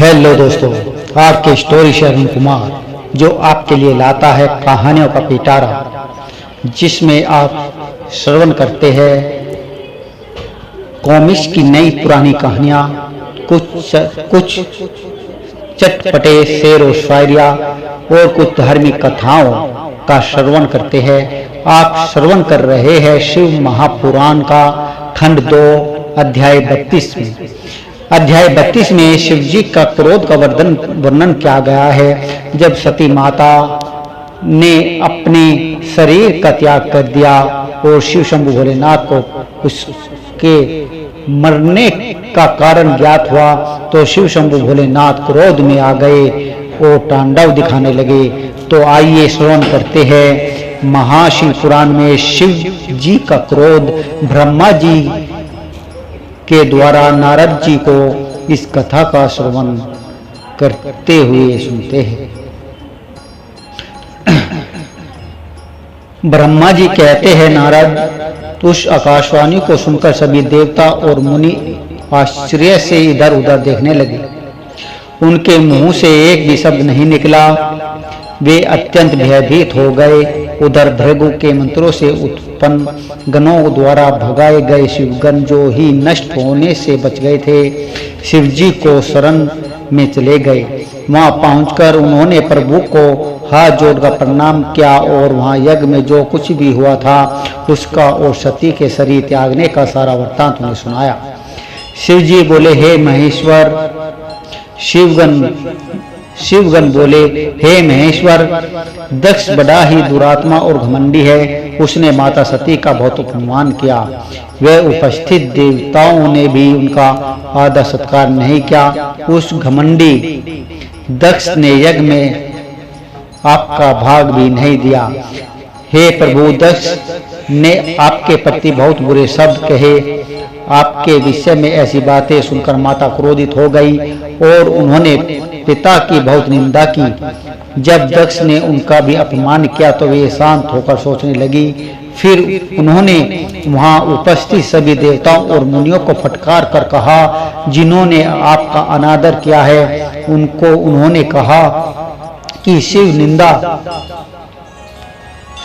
Hello दोस्तों, आपके story sharing Kumar जो आपके लिए लाता है कहानियों का पिटारा, जिसमें आप श्रवण करते हैं कॉमिक्स की नई पुरानी कहानियाँ, कुछ चटपटे शेर व शायरिया और कुछ धार्मिक कथाओं का श्रवण करते हैं। आप श्रवण कर रहे हैं शिव महापुराण का खंड 2 अध्याय 32 में। अध्याय 32 में शिव जी का क्रोध का वर्णन किया गया है। जब सती माता ने अपने शरीर का त्याग कर दिया और शिव शंभु भोलेनाथ को उसके मरने का कारण ज्ञात हुआ तो शिव शंभु भोलेनाथ क्रोध में आ गए और तांडव दिखाने लगे। तो आइए श्रवण करते हैं महाशिव पुराण में शिव जी का क्रोध ब्रह्मा जी के द्वारा नारद जी को इस कथा का श्रवण करते हुए सुनते हैं। ब्रह्मा जी कहते हैं, नारद, उस आकाशवाणी को सुनकर सभी देवता और मुनि आश्चर्य से इधर उधर देखने लगे। उनके मुंह से एक भी शब्द नहीं निकला। वे अत्यंत भयभीत हो गए। उधर भृगु के मंत्रों से उत्पन्न गणों द्वारा भगाए गए शिवगण जो ही नष्ट होने से बच गए थे, शिव जी को शरण में चले गए। वहां पहुंचकर उन्होंने प्रभु को हाथ जोड़कर प्रणाम किया और वहां यज्ञ में जो कुछ भी हुआ था उसका और सती के शरीर त्यागने का सारा वृत्तांत उन्हें सुनाया। शिव जी बोले, हे महेश्वर। शिवगण बोले, हे महेश्वर, दक्ष बड़ा ही दुरात्मा और घमंडी है। उसने माता सती का बहुत अपमान किया। वह उपस्थित देवताओं ने भी उनका आदर सत्कार नहीं किया। उस घमंडी दक्ष ने यज्ञ में आपका भाग भी नहीं दिया। हे प्रभु, दक्ष ने आपके प्रति बहुत बुरे शब्द कहे। आपके विषय में ऐसी बातें सुनकर माता क्रोधित हो गई और उन्होंने पिता की बहुत निंदा की। जब दक्ष ने उनका भी अपमान किया तो वे शांत होकर सोचने लगी। फिर उन्होंने वहां उपस्थित सभी देवताओं और मुनियों को फटकार कर कहा, जिन्होंने आपका अनादर किया है उनको उन्होंने कहा कि शिव निंदा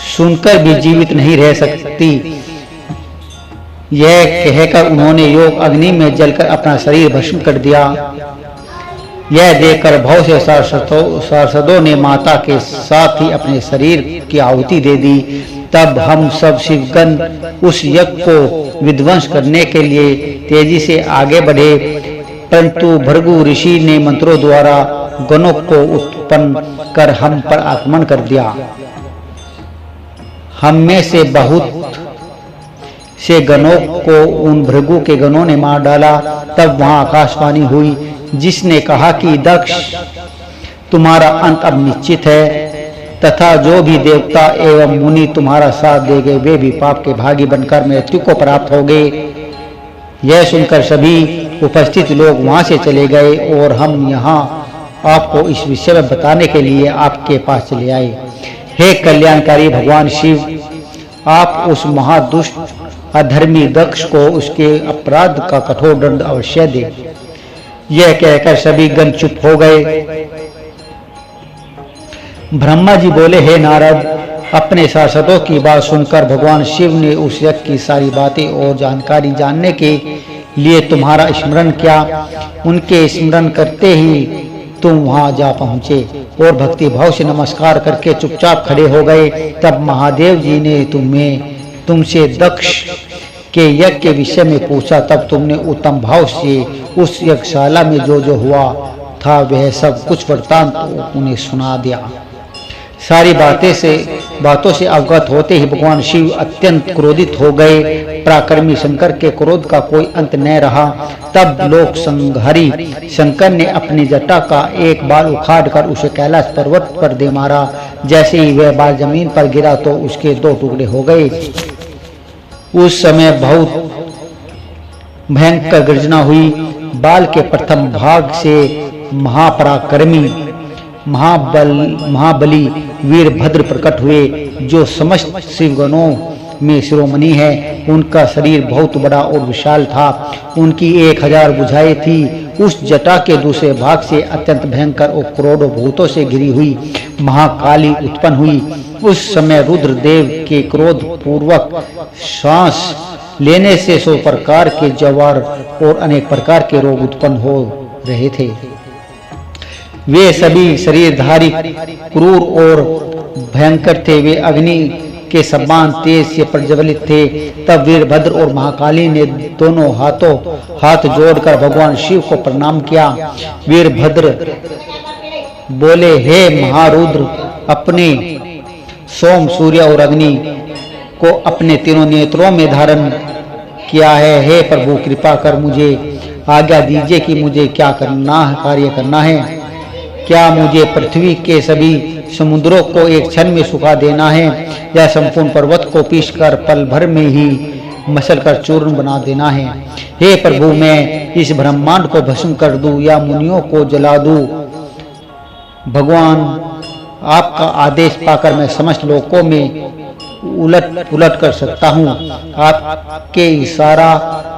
सुनकर भी जीवित नहीं रह सकती। यह कहकर उन्होंने योग अग्नि में जलकर अपना शरीर भस्म कर दिया। यह देखकर बहुत से पार्षदों ने माता के साथ ही अपने शरीर की आहुति दे दी। तब हम सब शिवगण उस यज्ञ को विध्वंस करने के लिए तेजी से आगे बढ़े, परंतु भृगु ऋषि ने मंत्रों द्वारा गणों को उत्पन्न कर हम पर आक्रमण कर दिया। हम में से बहुत से गणों को उन भृगु के गणों ने मार डाला। तब वहां आकाशवाणी हुई जिसने कहा कि दक्ष, तुम्हारा अंत अब निश्चित है तथा जो भी देवता एवं मुनि तुम्हारा साथ देंगे वे भी पाप के भागी बनकर मृत्यु को प्राप्त होंगे। यह सुनकर सभी उपस्थित लोग वहां से चले गए और हम यहाँ आपको इस विषय में बताने के लिए आपके पास चले आए। हे कल्याणकारी भगवान शिव, आप उस महादुष्ट अधर्मी दक्ष को उसके अपराध का कठोर दंड अवश्य दे। यह कहकर सभी गण चुप हो गए। ब्रह्मा जी बोले, हे नारद, अपने पार्षदों की बात सुनकर भगवान शिव ने उस यज्ञ की सारी बातें और जानकारी जानने के लिए तुम्हारा स्मरण किया। उनके स्मरण करते ही तुम वहां जा पहुंचे और भक्ति भाव से नमस्कार करके चुपचाप खड़े हो गए। तब महादेव जी ने तुमसे दक्ष के यज्ञ के विषय में पूछा। तब तुमने उत्तम भाव से उस यज्ञशाला में जो हुआ था वह सब कुछ वृत्तांत उन्हें सुना दिया। सारी बातों से अवगत होते ही भगवान शिव अत्यंत क्रोधित हो गए। पराक्रमी शंकर के क्रोध का कोई अंत न रहा। तब लोक संहारी शंकर ने अपनी जटा का एक बाल उखाड़कर उसे कैलाश पर्वत पर दे मारा। जैसे ही वह बाल जमीन पर गिरा तो उसके 2 टुकड़े हो गए। उस समय बहुत भयंकर गर्जना हुई। बाल के प्रथम भाग से महापराक्रमी महाबली वीरभद्र प्रकट हुए, जो समस्त शिवगणों में शिरोमणि है। उनका शरीर बहुत बड़ा और विशाल था। उनकी 1000 भुजाएं थी उस जटा के दूसरे भाग से अत्यंत भयंकर और करोड़ों भूतों से घिरी हुई महाकाली उत्पन्न हुई। उस समय रुद्रदेव के क्रोध पूर्वक श्वास लेने से 100 प्रकार के जवार और अनेक प्रकार के रोग उत्पन्न हो रहे थे। वे सभी शरीरधारी क्रूर और भयंकर थे। वे अग्नि के समान तेज से प्रज्वलित थे। तब वीरभद्र और महाकाली ने दोनों हाथ जोड़कर भगवान शिव को प्रणाम किया। वीरभद्र बोले, हे महारुद्र, अपने सोम, सूर्य और अग्नि को अपने तीनों नेत्रों में धारण किया है। हे प्रभु, कृपा कर मुझे आज्ञा दीजिए कि मुझे क्या कार्य करना है। क्या मुझे पृथ्वी के सभी समुद्रों को एक क्षण में सुखा देना है, या संपूर्ण पर्वत को पीसकर पल भर में ही मसलकर चूर्ण बना देना है? हे प्रभु, मैं इस ब्रह्मांड को भस्म कर दूं या मुनियों को जला दूं? भगवान, आपका आदेश पाकर मैं समस्त लोकों में उलट कर सकता हूँ। आपके इशारा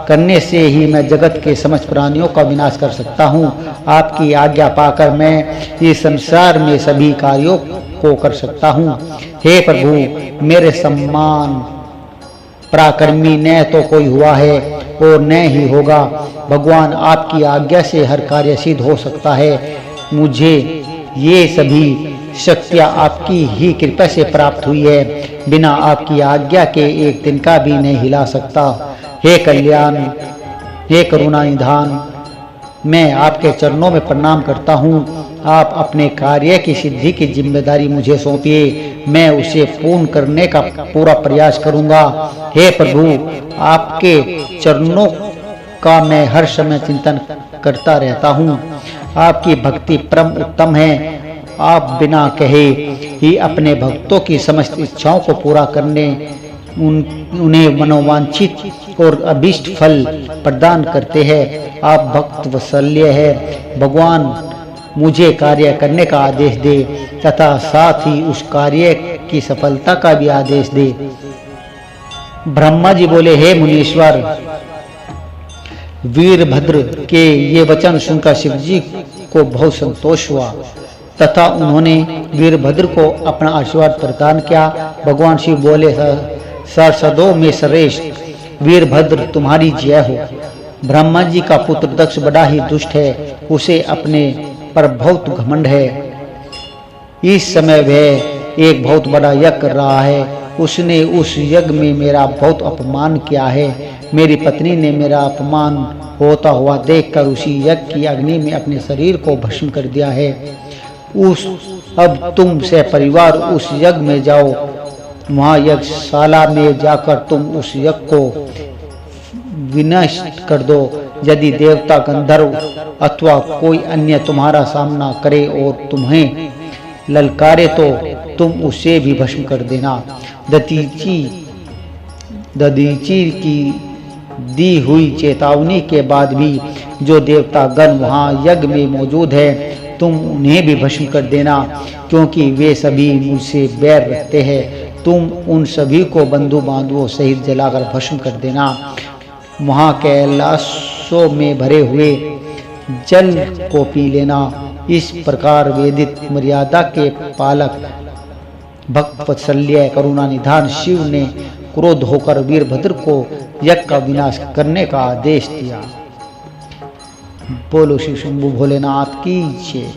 करने से ही मैं जगत के समस्त प्राणियों का विनाश कर सकता हूँ। आपकी आज्ञा पाकर मैं इस संसार में सभी कार्यों को कर सकता हूँ। हे प्रभु, मेरे सम्मान पराक्रमी न तो कोई हुआ है और न ही होगा। भगवान, आपकी आज्ञा से हर कार्य सिद्ध हो सकता है। मुझे ये सभी शक्तियाँ आपकी ही कृपा से प्राप्त हुई है। बिना आपकी आज्ञा के एक तिनका भी नहीं हिला सकता। हे कल्याण, हे करुणा निधान, मैं आपके चरणों में प्रणाम करता हूँ। आप अपने कार्य की सिद्धि की जिम्मेदारी मुझे सौंपिए। मैं उसे पूर्ण करने का पूरा प्रयास करूँगा। हे प्रभु, आपके चरणों का मैं हर समय चिंतन करता रहता हूँ। आपकी भक्ति परम उत्तम है। आप बिना कहे ही अपने भक्तों की समस्त इच्छाओं को पूरा करने, उन्हें मनोवांछित और अभीष्ट फल प्रदान करते हैं। आप भक्त वत्सल्य है। भगवान, मुझे कार्य करने का आदेश दे तथा साथ ही उस कार्य की सफलता का भी आदेश दे। ब्रह्मा जी बोले, हे मुनीश्वर, वीरभद्र के ये वचन सुनकर शिव जी को बहुत संतोष हुआ तथा उन्होंने वीरभद्र को अपना आशीर्वाद प्रदान किया। भगवान शिव बोले, सदों में श्रेष्ठ वीरभद्र, तुम्हारी जय हो। ब्रह्मा जी का पुत्र दक्ष बड़ा ही दुष्ट है। उसे अपने पर बहुत घमंड है। इस समय वह एक बहुत बड़ा यज्ञ कर रहा है। उसने उस यज्ञ में मेरा बहुत अपमान किया है। मेरी पत्नी ने मेरा अपमान होता हुआ देखकर उसी यज्ञ की अग्नि में अपने शरीर को भस्म कर दिया है। अब तुम से परिवार उस यज्ञ में जाओ। वहाँ यज्ञशाला में जाकर तुम उस यज्ञ को विनष्ट कर दो। यदि देवता, गंधर्व अथवा कोई अन्य तुम्हारा सामना करे और तुम्हें ललकारे तो तुम उसे भी भस्म कर देना। दधीचि की दी हुई चेतावनी के बाद भी जो देवता गण वहाँ यज्ञ में मौजूद है, तुम उन्हें भी भस्म कर देना, क्योंकि वे सभी मुझसे बैर रखते हैं। तुम उन सभी को बंधु बांधवों सहित जलाकर भस्म कर देना। वहाँ कैलाशों में भरे हुए जल को पी लेना। इस प्रकार वेदित मर्यादा के पालक भक्त वत्सल्य करुणा निधान शिव ने क्रोध होकर वीरभद्र को यज्ञ का विनाश करने का आदेश दिया। बोलो श्री शंभु भोलेनाथ की जय।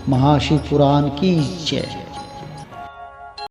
महाशिव पुराण की जय।